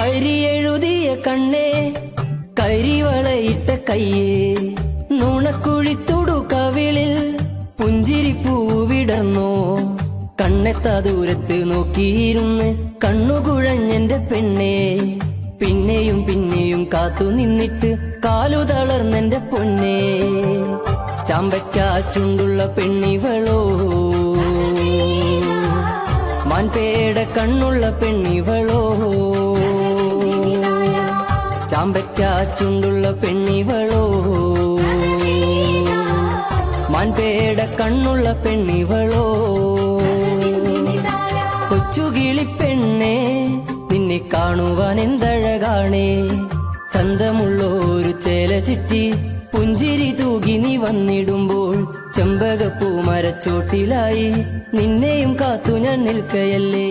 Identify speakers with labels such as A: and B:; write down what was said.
A: കരിയെഴുതിയ കണ്ണേ കരിവളയിട്ട കയ്യേ നുണക്കുഴിത്തുടു കവിളിൽ പുഞ്ചിരി പൂവിടർന്നോ കണ്ണെത്താ ദൂരത്ത് നോക്കിയിരുന്ന് കണ്ണുകുഴഞ്ഞെന്റെ പെണ്ണേ പിന്നെയും പിന്നെയും കാത്തു നിന്നിട്ട് കാലു തളർന്നെന്റെ പൊന്നേ ചാമ്പയ്ക്കാ ചുണ്ടുള്ള പെണ്ണിവളോ മാൻപേട കണ്ണുള്ള പെണ്ണിവളോ ചാമ്പയ്ക്കാ ചുണ്ടുള്ള പെണ്ണിവളോ മാൻപേട കണ്ണുള്ള പെണ്ണിവളോ കൊച്ചുകിളി പെണ്ണേ നിന്നെ കാണുവാൻ എന്തഴകാണേ ചന്തമുള്ളൊരു ചേല ചുറ്റി പുഞ്ചിരി തൂകി നീ വന്നിടുമ്പോൾ ചെമ്പകപ്പൂ മരച്ചോട്ടിലായി നിന്നെയും കാത്തു ഞാൻ നിൽക്കയല്ലേ.